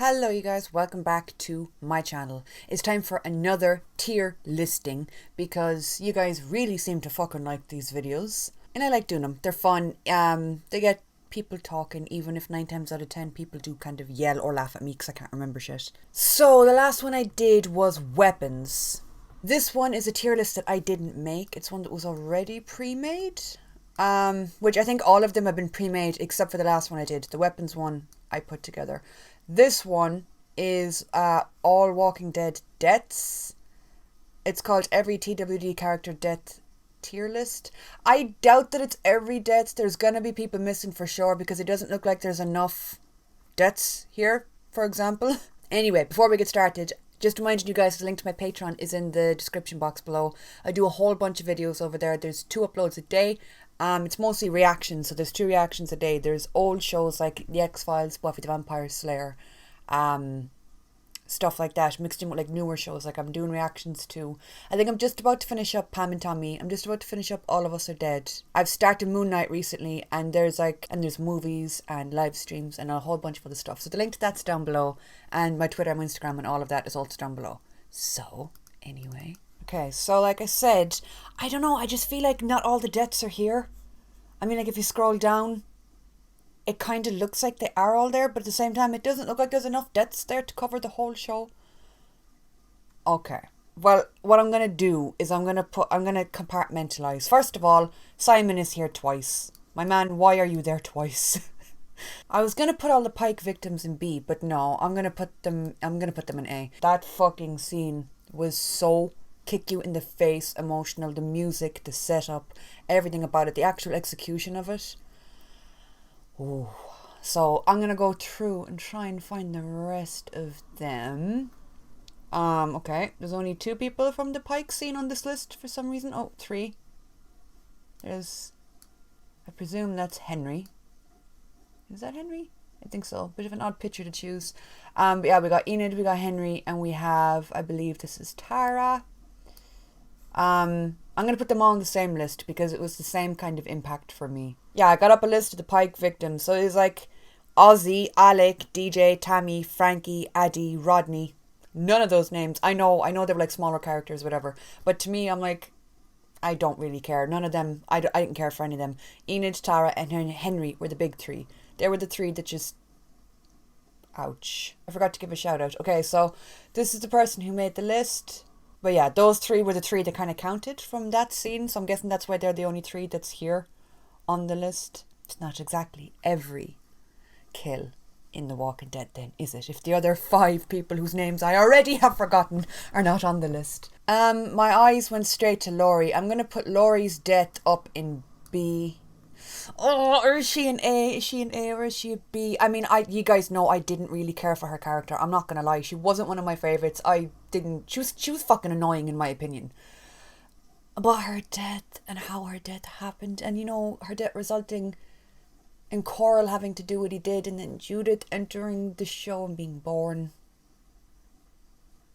Hello you guys, welcome back to my channel. It's time for another tier listing because you guys really seem to fucking like these videos. And I like doing them. They're fun. They get people talking, even if 9 times out of 10 people do kind of yell or laugh at me because I can't remember shit. So the last one I did was weapons. This one is a tier list that I didn't make. It's one that was already pre-made. Which I think all of them have been pre-made except for the last one I did. The weapons one I put together. This one is all Walking Dead deaths. It's called every TWD character death tier list. I doubt that it's every death. There's gonna be people missing for sure because it doesn't look like there's enough deaths here, for example. Anyway, before we get started, just reminding you guys the link to my Patreon is in the description box below. I do a whole bunch of videos over there. There's 2 uploads a day. It's mostly reactions, so there's 2 reactions a day. There's old shows like The X-Files, Buffy the Vampire Slayer, stuff like that, mixed in with like newer shows like I'm doing reactions to. I think I'm just about to finish up Pam and Tommy. I'm just about to finish up All of Us Are Dead. I've started Moon Knight recently, and there's movies and live streams and a whole bunch of other stuff. So the link to that's down below, and my Twitter and my Instagram and all of that is also down below. So anyway. Okay, so like I said, I don't know, I just feel like not all the deaths are here. I mean, like if you scroll down, it kind of looks like they are all there, but at the same time, it doesn't look like there's enough deaths there to cover the whole show. Okay, well, what I'm going to do is I'm going to compartmentalize. First of all, Simon is here twice. My man, why are you there twice? I was going to put all the Pike victims in B, but no, I'm going to put them in A. That fucking scene was so kick you in the face emotional. The music, the setup, everything about it, the actual execution of it. Ooh. So I'm gonna go through and try and find the rest of them. Okay, there's only 2 people from the Pike scene on this list for some reason. Oh, 3. There's, I presume that's Henry. Is that Henry? I think so. Bit of an odd picture to choose. But yeah, we got Enid, we got Henry, and we have, I believe this is Tara. I'm going to put them all on the same list because it was the same kind of impact for me. Yeah, I got up a list of the Pike victims. So it was like Ozzy, Alec, DJ, Tammy, Frankie, Addie, Rodney. None of those names. I know they were like smaller characters, whatever. But to me, I'm like, I don't really care. None of them, I didn't care for any of them. Enid, Tara, and Henry were the big 3. They were the 3 that just... Ouch. I forgot to give a shout out. Okay, so this is the person who made the list. But yeah, those 3 were the 3 that kind of counted from that scene. So I'm guessing that's why they're the only 3 that's here on the list. It's not exactly every kill in The Walking Dead then, is it? If the other 5 people whose names I already have forgotten are not on the list. My eyes went straight to Laurie. I'm going to put Laurie's death up in B. Oh, or is she an A? Is she an A or is she a B? I mean, you guys know I didn't really care for her character. I'm not gonna lie. She wasn't one of my favourites. She was fucking annoying in my opinion. But her death and how her death happened, and you know, her death resulting in Coral having to do what he did, and then Judith entering the show and being born.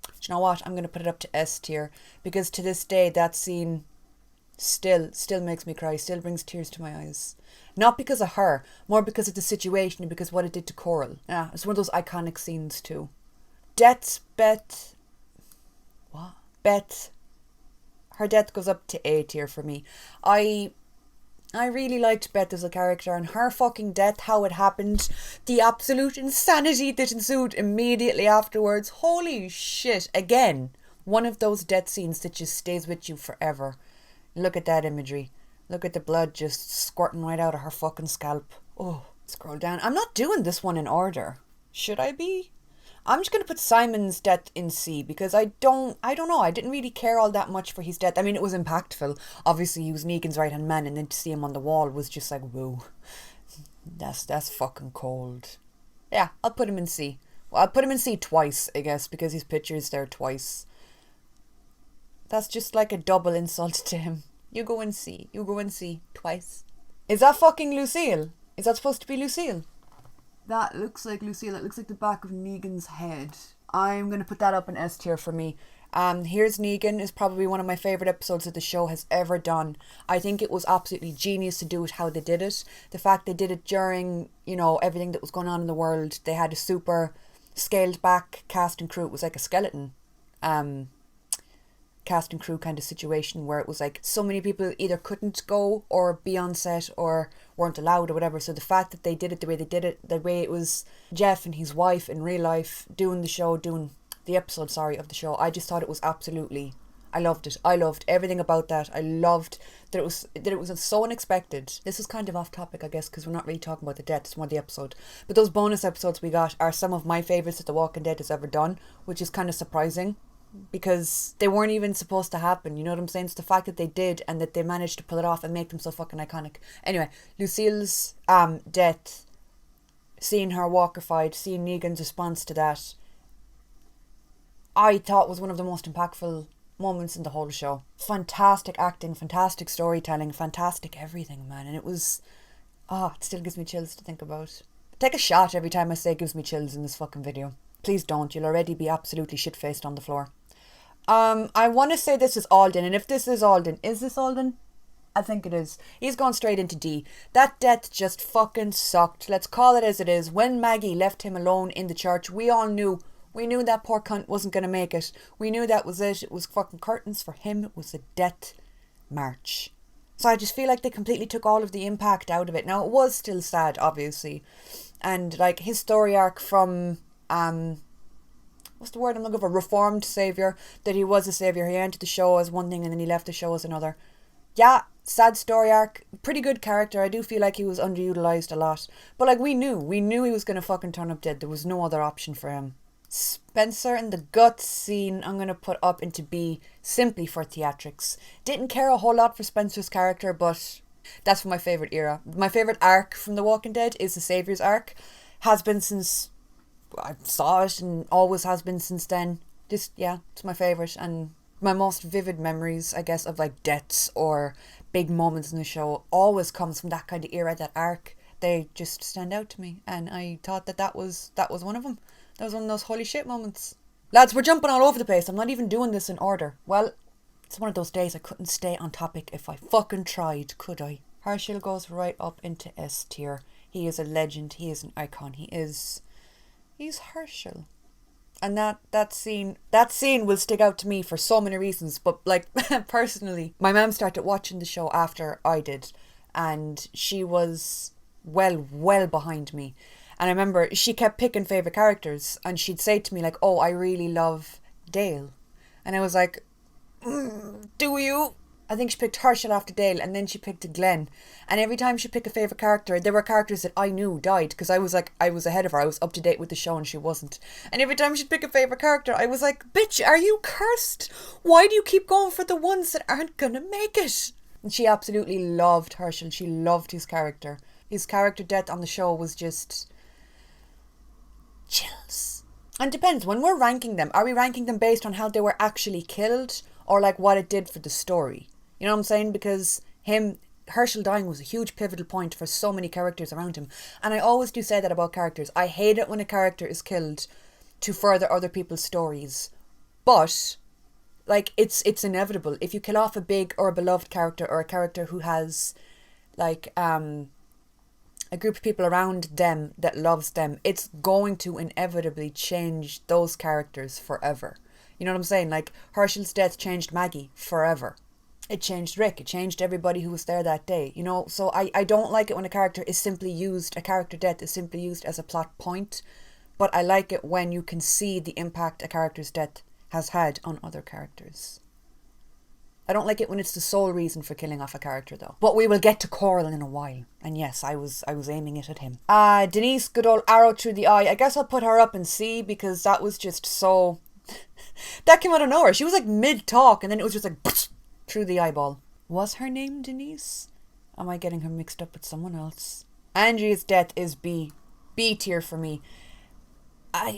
Do you know what? I'm gonna put it up to S tier because to this day that scene still makes me cry, still brings tears to my eyes. Not because of her, more because of the situation and because what it did to Coral. Yeah, it's one of those iconic scenes too. Death's Beth. What? Beth. Her death goes up to A tier for me. I really liked Beth as a character, and her fucking death, how it happened, the absolute insanity that ensued immediately afterwards. Holy shit. Again, one of those death scenes that just stays with you forever. Look at that imagery. Look at the blood just squirting right out of her fucking scalp. Oh, scroll down. I'm not doing this one in order. Should I be? I'm just going to put Simon's death in C because I don't know. I didn't really care all that much for his death. I mean, it was impactful. Obviously, he was Negan's right-hand man, and then to see him on the wall was just like, whoa. That's fucking cold. Yeah, I'll put him in C. Well, I'll put him in C twice, I guess, because his picture's there twice. That's just like a double insult to him. You go and see. You go and see. Twice. Is that fucking Lucille? Is that supposed to be Lucille? That looks like Lucille. It looks like the back of Negan's head. I'm going to put that up in S tier for me. Here's Negan is probably one of my favourite episodes that the show has ever done. I think it was absolutely genius to do it how they did it. The fact they did it during, you know, everything that was going on in the world. They had a super scaled back cast and crew. It was like a skeleton cast and crew kind of situation where it was like so many people either couldn't go or be on set or weren't allowed or whatever. So the fact that they did it the way they did it, the way it was Jeff and his wife in real life doing the episode of the show, I just thought it was absolutely, I loved it. I loved everything about that. I loved that it was so unexpected. This is kind of off topic, I guess, because we're not really talking about the death, it's more the episode. But those bonus episodes we got are some of my favourites that The Walking Dead has ever done, which is kind of surprising because they weren't even supposed to happen, you know what I'm saying? It's the fact that they did and that they managed to pull it off and make them so fucking iconic. Anyway, Lucille's death, seeing her walkified, seeing Negan's response to that, I thought was one of the most impactful moments in the whole show. Fantastic acting, fantastic storytelling, fantastic everything, man. And it was, it still gives me chills to think about. Take a shot every time I say it gives me chills in this fucking video. Please don't, you'll already be absolutely shit-faced on the floor. I want to say this is Alden, and if this is Alden, is this Alden? I think it is. He's gone straight into D. That death just fucking sucked. Let's call it as it is. When Maggie left him alone in the church, we all knew. We knew that poor cunt wasn't going to make it. We knew that was it. It was fucking curtains for him. It was a death march. So I just feel like they completely took all of the impact out of it. Now, it was still sad, obviously. And, like, his story arc from, what's the word I'm looking for? Reformed saviour. That he was a saviour. He entered the show as one thing and then he left the show as another. Yeah, sad story arc. Pretty good character. I do feel like he was underutilised a lot. But, like, we knew he was going to fucking turn up dead. There was no other option for him. Spencer and the Guts scene I'm going to put up into B simply for theatrics. Didn't care a whole lot for Spencer's character, but that's from my favourite era. My favourite arc from The Walking Dead is the Saviour's arc. Has been since I saw it and always has been since then. Just, yeah, it's my favourite. And my most vivid memories, I guess, of like deaths or big moments in the show always comes from that kind of era, that arc. They just stand out to me. And I thought that was one of them. That was one of those holy shit moments. Lads, we're jumping all over the place. I'm not even doing this in order. Well, it's one of those days I couldn't stay on topic if I fucking tried, could I? Herschel goes right up into S tier. He is a legend. He is an icon. He's Herschel. And that scene will stick out to me for so many reasons. But like, personally, my mum started watching the show after I did. And she was well behind me. And I remember she kept picking favourite characters and she'd say to me like, oh, I really love Dale. And I was like, do you? I think she picked Herschel after Dale and then she picked Glenn. And every time she picked a favourite character, there were characters that I knew died because I was ahead of her. I was up to date with the show and she wasn't. And every time she'd pick a favourite character, I was like, bitch, are you cursed? Why do you keep going for the ones that aren't going to make it? And she absolutely loved Herschel. She loved his character. His character death on the show was just chills. And depends, when we're ranking them, are we ranking them based on how they were actually killed or like what it did for the story? You know what I'm saying? Because Herschel dying was a huge pivotal point for so many characters around him. And I always do say that about characters. I hate it when a character is killed to further other people's stories. But like it's inevitable. If you kill off a big or a beloved character or a character who has like a group of people around them that loves them, it's going to inevitably change those characters forever. You know what I'm saying? Like, Herschel's death changed Maggie forever. It changed Rick. It changed everybody who was there that day. You know, so I don't like it when a character death is simply used as a plot point. But I like it when you can see the impact a character's death has had on other characters. I don't like it when it's the sole reason for killing off a character, though. But we will get to Coral in a while. And yes, I was aiming it at him. Denise Goodall, arrow through the eye. I guess I'll put her up in C because that was just so... that came out of nowhere. She was like mid-talk and then it was just like through the eyeball. Was her name Denise? Am I getting her mixed up with someone else? Andrea's death is B. B tier for me.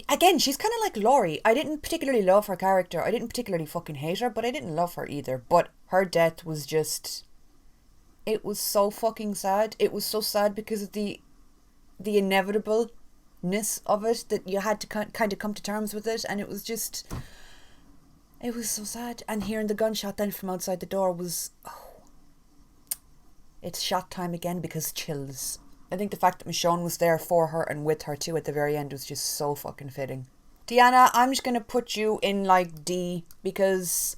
Again, she's kind of like Laurie. I didn't particularly love her character. I didn't particularly fucking hate her, but I didn't love her either. But her death was just... it was so fucking sad. It was so sad because of the inevitableness of it, that you had to kind of come to terms with it. And it was just... it was so sad. And hearing the gunshot then from outside the door was... oh, it's shot time again because chills. I think the fact that Michonne was there for her and with her too at the very end was just so fucking fitting. Deanna, I'm just gonna put you in like D because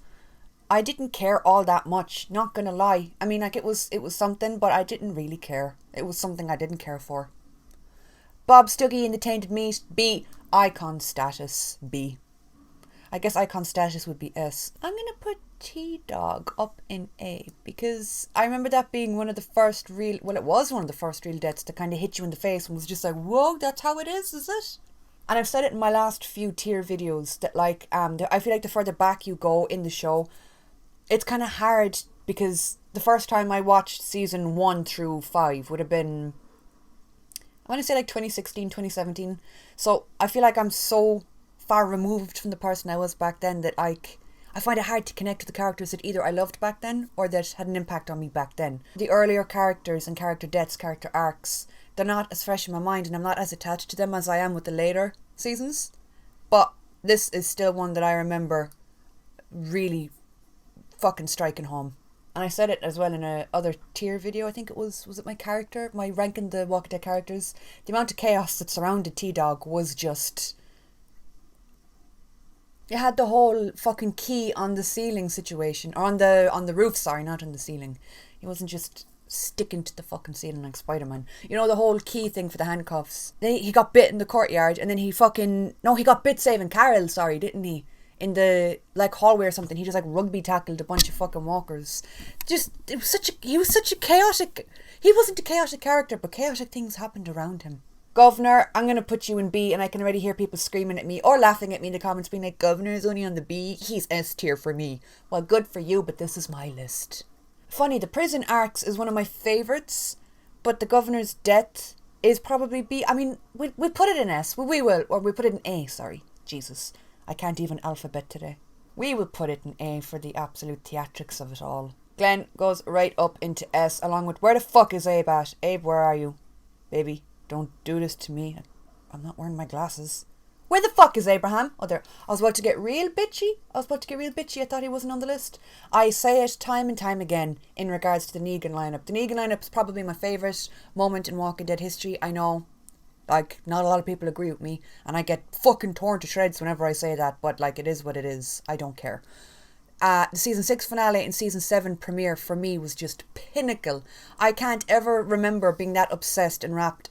I didn't care all that much, not gonna lie. I mean, like, it was something, but I didn't really care. It was something I didn't care for. Bob Stuggy in the Tainted Meat, B. Icon status, B. I guess icon status would be S. I'm gonna put T-Dog up in A because I remember that being one of the first real, well, it was one of the first real deaths to kind of hit you in the face and was just like, whoa, that's how it is it? And I've said it in my last few tier videos that, like, I feel like the further back you go in the show, it's kind of hard because the first time I watched season 1 through 5 would have been, I want to say like 2016, 2017. So I feel like I'm so far removed from the person I was back then that I find it hard to connect to the characters that either I loved back then or that had an impact on me back then. The earlier characters and character deaths, character arcs, they're not as fresh in my mind and I'm not as attached to them as I am with the later seasons. But this is still one that I remember really fucking striking home. And I said it as well in a other tier video. I think it was it my character, my ranking the Walking Dead characters. The amount of chaos that surrounded T-Dog was just... You had the whole fucking key on the ceiling situation, or on the roof, sorry, not on the ceiling. He wasn't just sticking to the fucking ceiling like Spider-Man. You know, the whole key thing for the handcuffs. He got bit in the courtyard, and then he got bit saving Carol, sorry, didn't he? In the, like, hallway or something. He just, like, rugby tackled a bunch of fucking walkers. He was such a chaotic... He wasn't a chaotic character, but chaotic things happened around him. Governor, I'm going to put you in B, and I can already hear people screaming at me or laughing at me in the comments being like, Governor is only on the B, he's S tier for me. Well, good for you, but this is my list. Funny, the prison arcs is one of my favourites, but the Governor's death is probably B. I mean, we'll put it in S. We will, or we'll put it in A, sorry. Jesus, I can't even alphabet today. We will put it in A for the absolute theatrics of it all. Glenn goes right up into S, along with, where the fuck is Abe at? Abe, where are you? Baby. Don't do this to me. I'm not wearing my glasses. Where the fuck is Abraham? Oh, there. I was about to get real bitchy. I thought he wasn't on the list. I say it time and time again in regards to the Negan lineup. The Negan lineup is probably my favourite moment in Walking Dead history. I know, like, not a lot of people agree with me, and I get fucking torn to shreds whenever I say that, but, like, it is what it is. I don't care. The season 6 finale and season 7 premiere for me was just pinnacle. I can't ever remember being that obsessed and wrapped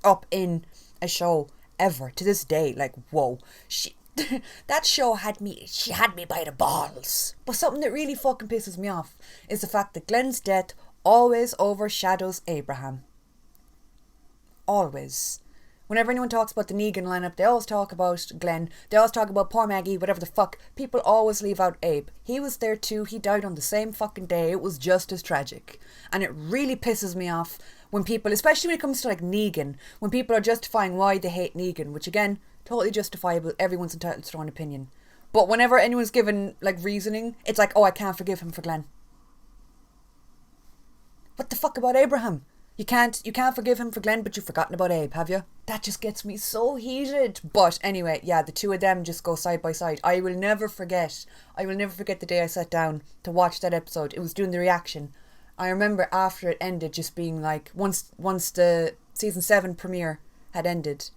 up in a show ever to this day. Like, whoa, that show had me by the balls. But something that really fucking pisses me off is the fact that Glenn's death always overshadows Abraham. Always. Whenever anyone talks about the Negan lineup, they always talk about Glenn, they always talk about poor Maggie, whatever the fuck. People always leave out Abe. He was there too, he died on the same fucking day. It was just as tragic. And it really pisses me off when people, especially when it comes to like Negan, when people are justifying why they hate Negan, which again, totally justifiable, everyone's entitled to their own opinion. But whenever anyone's given like reasoning, it's like, oh, I can't forgive him for Glenn. What the fuck about Abraham? You can't forgive him for Glenn, but you've forgotten about Abe, have you? That just gets me so heated. But anyway, yeah, the two of them just go side by side. I will never forget the day I sat down to watch that episode. It was doing the reaction. I remember after it ended just being like, once the season 7 premiere had ended,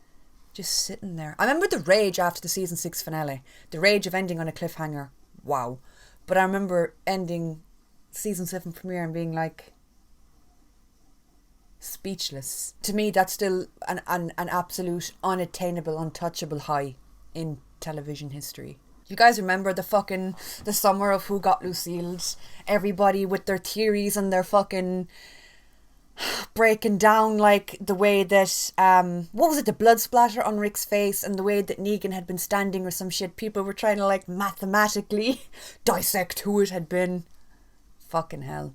just sitting there. I remember the rage after the season 6 finale. The rage of ending on a cliffhanger. Wow. But I remember ending season 7 premiere and being like, speechless. To me, that's still an absolute unattainable, untouchable high in television history. You guys remember the summer of Who Got Lucille's? Everybody with their theories and their fucking breaking down, like, the way that, what was it, the blood splatter on Rick's face and the way that Negan had been standing or some shit. People were trying to, like, mathematically dissect who it had been. Fucking hell.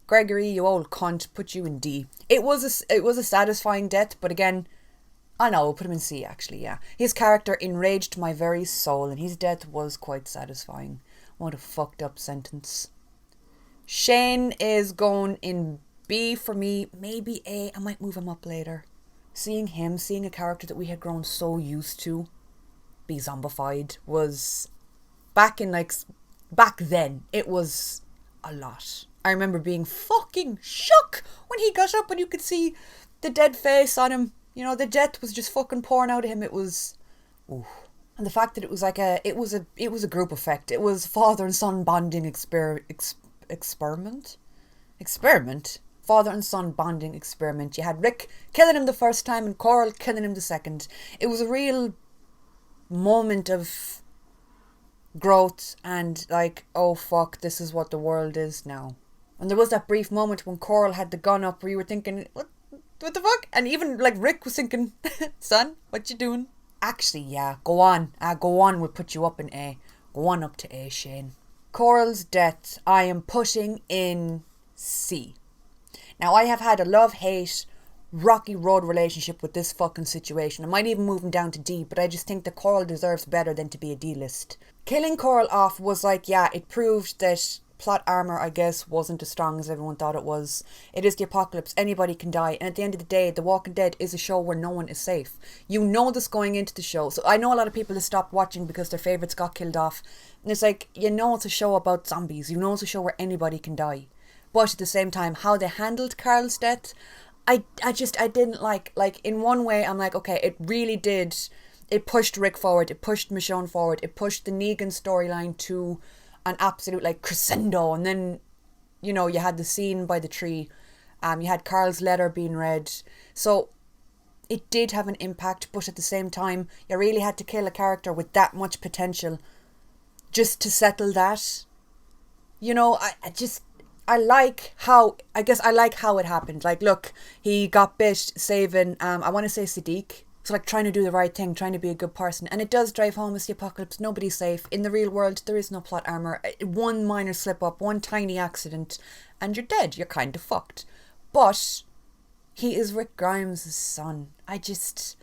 Gregory, you old cunt, put you in D. It was a satisfying death, but again, I know, we'll put him in C actually, yeah. His character enraged my very soul, and his death was quite satisfying. What a fucked up sentence. Shane is going in B for me, maybe A. I might move him up later. Seeing a character that we had grown so used to be zombified was, back then, it was a lot. I remember being fucking shook when he got up and you could see the dead face on him. You know, the death was just fucking pouring out of him. It was... Ooh. And the fact that it was like it was a group effect. It was father and son bonding experiment. Experiment. Father and son bonding experiment. You had Rick killing him the first time and Coral killing him the second. It was a real moment of growth and like, oh fuck, this is what the world is now. And there was that brief moment when Coral had the gun up where you were thinking, what the fuck? And even like Rick was thinking, son, what you doing? Actually, yeah, go on. Go on, we'll put you up in A. Go on up to A, Shane. Coral's death, I am putting in C. Now, I have had a love-hate, rocky road relationship with this fucking situation. I might even move him down to D, but I just think that Coral deserves better than to be a D-list. Killing Coral off was like, yeah, it proved that plot armor, I guess, wasn't as strong as everyone thought it was. It is the apocalypse. Anybody can die. And at the end of the day, The Walking Dead is a show where no one is safe. You know this going into the show. So I know a lot of people have stopped watching because their favourites got killed off. And it's like, you know it's a show about zombies. You know it's a show where anybody can die. But at the same time, how they handled Carl's death, I didn't like. Like, in one way, I'm like, okay, it really did. It pushed Rick forward. It pushed Michonne forward. It pushed the Negan storyline to an absolute, like, crescendo. And then, you know, you had the scene by the tree. You had Carl's letter being read. So it did have an impact. But at the same time, you really had to kill a character with that much potential just to settle that. You know, I like how it happened. Like, look, he got bit saving, I want to say Sadiq. So, like, trying to do the right thing, trying to be a good person. And it does drive home it's the apocalypse. Nobody's safe. In the real world, there is no plot armor. One minor slip up, one tiny accident, and you're dead. You're kind of fucked. But he is Rick Grimes' son. I just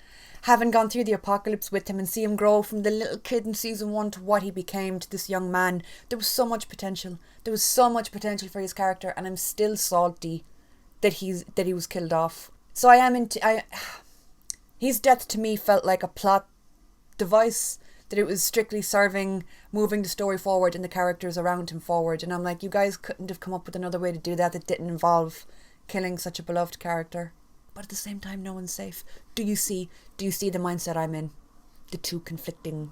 haven't gone through the apocalypse with him and see him grow from the little kid in season 1 to what he became, to this young man. There was so much potential. There was so much potential for his character, and I'm still salty that he was killed off. So I am his death to me felt like a plot device, that it was strictly serving moving the story forward and the characters around him forward. And I'm like, you guys couldn't have come up with another way to do that didn't involve killing such a beloved character. But at the same time, no one's safe. Do you see the mindset I'm in? The two conflicting.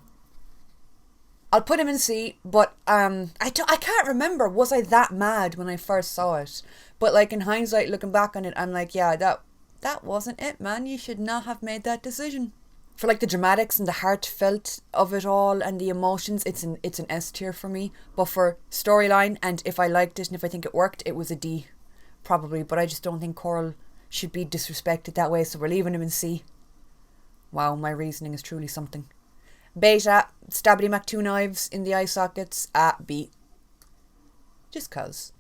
I'll put him in C, but I can't remember. Was I that mad when I first saw it? But like, in hindsight, looking back on it, I'm like, yeah, that wasn't it, man. You should not have made that decision. For like the dramatics and the heartfelt of it all and the emotions, it's an S tier for me. But for storyline, and if I liked it and if I think it worked, it was a D, probably. But I just don't think Coral should be disrespected that way, so we're leaving him in C. Wow, my reasoning is truly something. Beta, stabbed him at 2 knives in the eye sockets, at B. Just cause.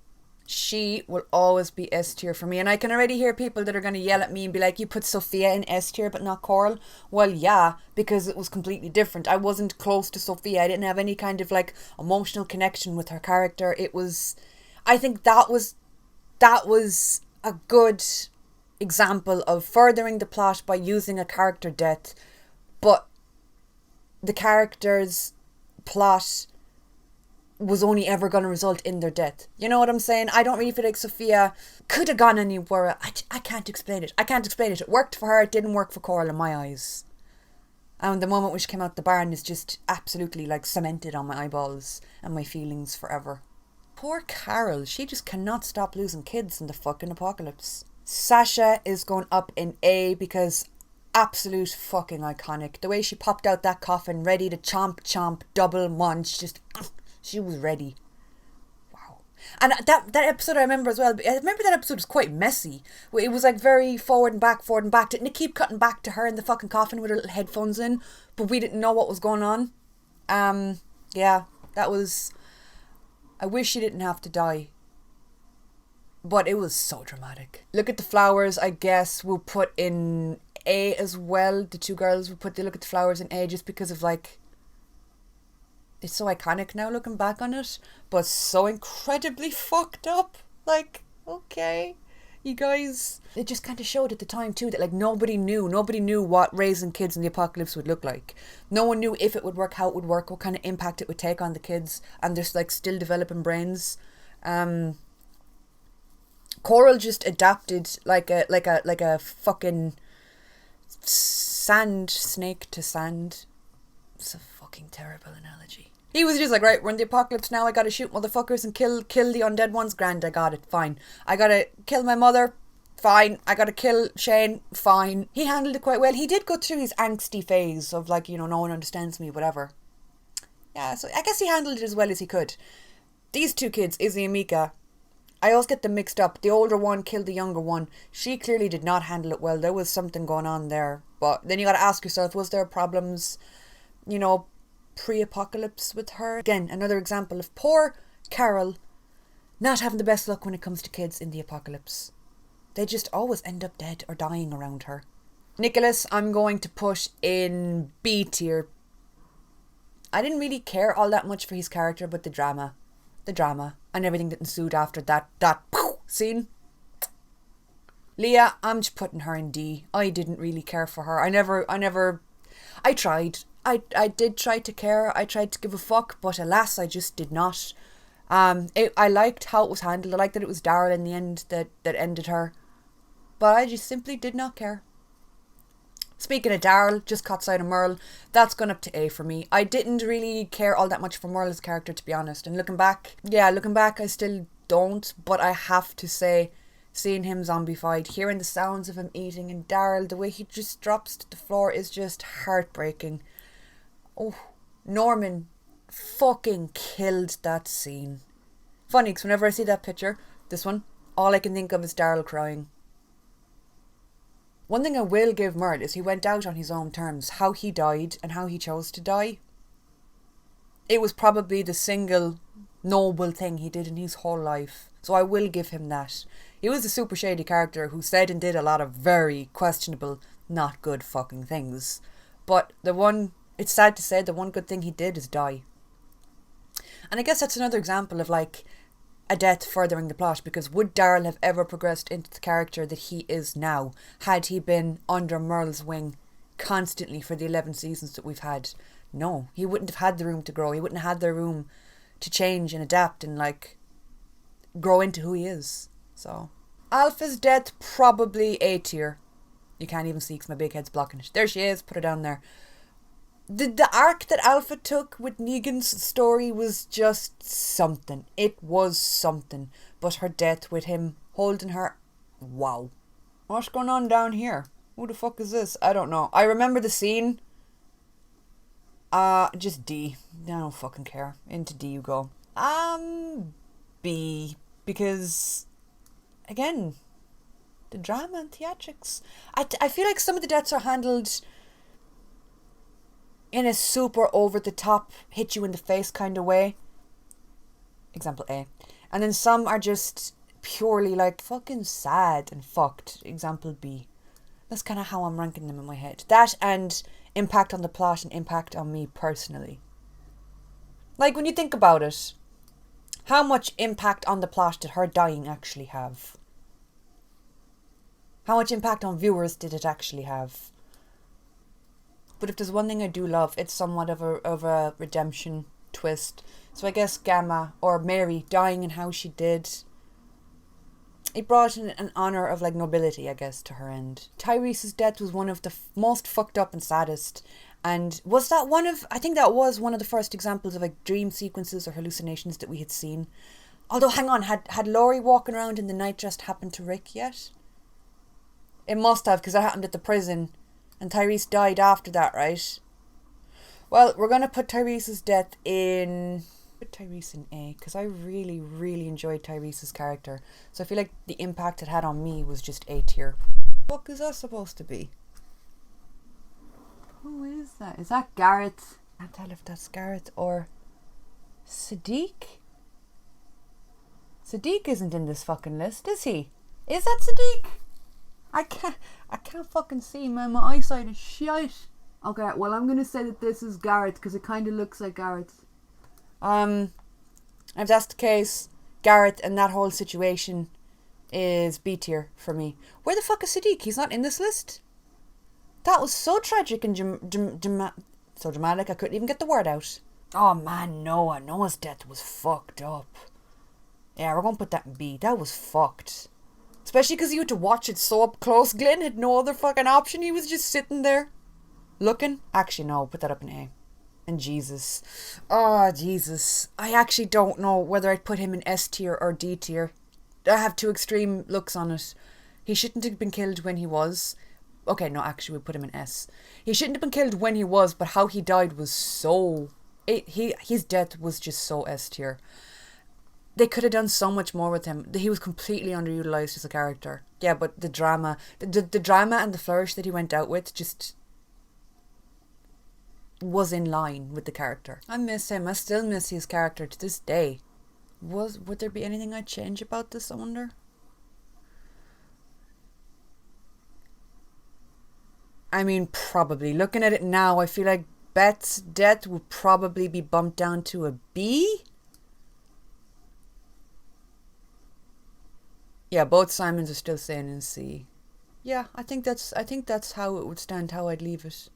She will always be S tier for me, and I can already hear people that are going to yell at me and be like, you put Sophia in S tier but not Coral. Well, yeah, because it was completely different. I wasn't close to Sophia. I didn't have any kind of like emotional connection with her character. I think that was a good example of furthering the plot by using a character death, but the character's plot was only ever going to result in their death. You know what I'm saying? I don't really feel like Sophia could have gone anywhere. I can't explain it. It worked for her. It didn't work for Coral in my eyes. And the moment when she came out the barn is just absolutely like cemented on my eyeballs and my feelings forever. Poor Carol. She just cannot stop losing kids in the fucking apocalypse. Sasha is going up in A because absolute fucking iconic. The way she popped out that coffin ready to chomp, double munch, just she was ready. Wow. And that episode I remember as well. I remember that episode was quite messy. It was like very forward and back. Didn't it keep cutting back to her in the fucking coffin with her little headphones in? But we didn't know what was going on. Yeah, that was. I wish she didn't have to die. But it was so dramatic. Look at the flowers, I guess we'll put in A as well. The two girls will put the Look at the Flowers in A just because of like, it's so iconic now looking back on it, but so incredibly fucked up. Like, okay, you guys. It just kind of showed at the time too that like nobody knew what raising kids in the apocalypse would look like. No one knew if it would work, how it would work, what kind of impact it would take on the kids, and they're like still developing brains. Coral just adapted like a fucking sand snake to sand. It's a fucking terrible analogy. He was just like, right, we're in the apocalypse now, I gotta shoot motherfuckers and kill the undead ones. Grand, I got it, fine. I gotta kill my mother, fine. I gotta kill Shane, fine. He handled it quite well. He did go through his angsty phase of like, you know, no one understands me, whatever. Yeah, so I guess he handled it as well as he could. These two kids, Izzy and Mika, I always get them mixed up. The older one killed the younger one. She clearly did not handle it well. There was something going on there. But then you gotta ask yourself, was there problems, you know, pre-apocalypse with her? Again, another example of poor Carol not having the best luck when it comes to kids in the apocalypse. They just always end up dead or dying around her. Nicholas, I'm going to put in B tier. I didn't really care all that much for his character, but the drama and everything that ensued after that scene. Leah, I'm just putting her in D. I didn't really care for her. I tried. I did try to care. I tried to give a fuck, but alas, I just did not. I liked how it was handled. I liked that it was Daryl in the end that ended her. But I just simply did not care. Speaking of Daryl, just caught sight of Merle. That's gone up to A for me. I didn't really care all that much for Merle's character, to be honest. And looking back, I still don't. But I have to say, seeing him zombified, hearing the sounds of him eating, and Daryl, the way he just drops to the floor is just heartbreaking. Oh, Norman fucking killed that scene. Funny, because whenever I see that picture, this one, all I can think of is Daryl crying. One thing I will give Merle is he went out on his own terms. How he died and how he chose to die. It was probably the single noble thing he did in his whole life. So I will give him that. He was a super shady character who said and did a lot of very questionable, not good fucking things. But it's sad to say, the one good thing he did is die. And I guess that's another example of like a death furthering the plot, because would Daryl have ever progressed into the character that he is now had he been under Merle's wing constantly for the 11 seasons that we've had? No, he wouldn't have had the room to grow. He wouldn't have had the room to change and adapt and like grow into who he is. So Alpha's death, probably A tier. You can't even see because my big head's blocking it. There she is, put her down there. The arc that Alpha took with Negan's story was just something. It was something. But her death with him holding her, wow. What's going on down here? Who the fuck is this? I don't know. I remember the scene. Just D. I don't fucking care. Into D you go. B. Because, again, the drama and theatrics. I feel like some of the deaths are handled in a super over-the-top, hit-you-in-the-face kind of way. Example A. And then some are just purely, like, fucking sad and fucked. Example B. That's kind of how I'm ranking them in my head. That and impact on the plot and impact on me personally. Like, when you think about it, how much impact on the plot did her dying actually have? How much impact on viewers did it actually have? But if there's one thing I do love, it's somewhat of a redemption twist. So I guess Gamma, or Mary, dying and how she did, it brought in an honour of like nobility, I guess, to her end. Tyrese's death was one of the most fucked up and saddest. And I think that was one of the first examples of like dream sequences or hallucinations that we had seen. Although, hang on, had Laurie walking around in the night just happened to Rick yet? It must have, because that happened at the prison. And Tyrese died after that, right? Well, we're going to put Tyrese's death in... Put Tyrese in A, because I really, really enjoyed Tyrese's character. So I feel like the impact it had on me was just A tier. What is that supposed to be? Who is that? Is that Garrett? I can't tell if that's Garrett or Sadiq. Sadiq isn't in this fucking list, is he? Is that Sadiq? I can't fucking see, man. My eyesight is shite. Okay, well, I'm gonna say that this is Garrett because it kind of looks like Garrett. If that's the case, Garrett and that whole situation is B tier for me. Where the fuck is Sadiq? He's not in this list. That was so tragic and so dramatic I couldn't even get the word out. Oh man, Noah's death was fucked up. Yeah, we're gonna put that in B. That was fucked. Especially because you had to watch it so up close. Glenn had no other fucking option. He was just sitting there looking. Actually, no, put that up in A. And Jesus. Oh, Jesus. I actually don't know whether I'd put him in S tier or D tier. I have two extreme looks on it. He shouldn't have been killed when he was. Okay, no, actually, we put him in S. He shouldn't have been killed when he was, but how he died was so... his death was just so S tier. They could have done so much more with him. He was completely underutilized as a character. Yeah, but the drama... The drama and the flourish that he went out with just... was in line with the character. I miss him. I still miss his character to this day. Would there be anything I'd change about this, I wonder? I mean, probably. Looking at it now, I feel like Beth's death would probably be bumped down to a B. Yeah, both Simons are still staying in C. Yeah, I think that's how it would stand, how I'd leave it.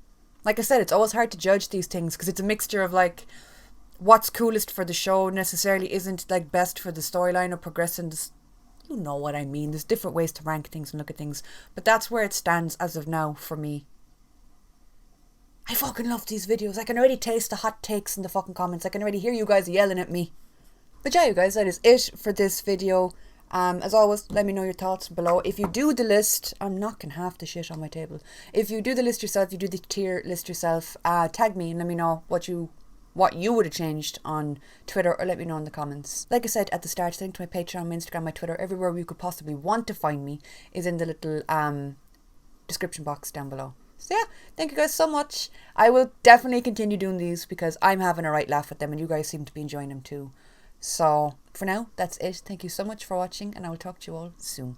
Like I said, it's always hard to judge these things because it's a mixture of like what's coolest for the show necessarily isn't like best for the storyline or progressing the... You know what I mean. There's different ways to rank things and look at things. But that's where it stands as of now for me. I fucking love these videos. I can already taste the hot takes in the fucking comments. I can already hear you guys yelling at me. But yeah, you guys, that is it for this video. As always, let me know your thoughts below. If you do the list, I'm knocking half the shit on my table. If you do the list yourself, you do the tier list yourself, tag me and let me know what you would have changed on Twitter, or let me know in the comments. Like I said at the start, link to my Patreon, my Instagram, my Twitter, everywhere you could possibly want to find me is in the little description box down below. So yeah, thank you guys so much. I will definitely continue doing these because I'm having a right laugh at them and you guys seem to be enjoying them too. So for now, that's it. Thank you so much for watching and I will talk to you all soon.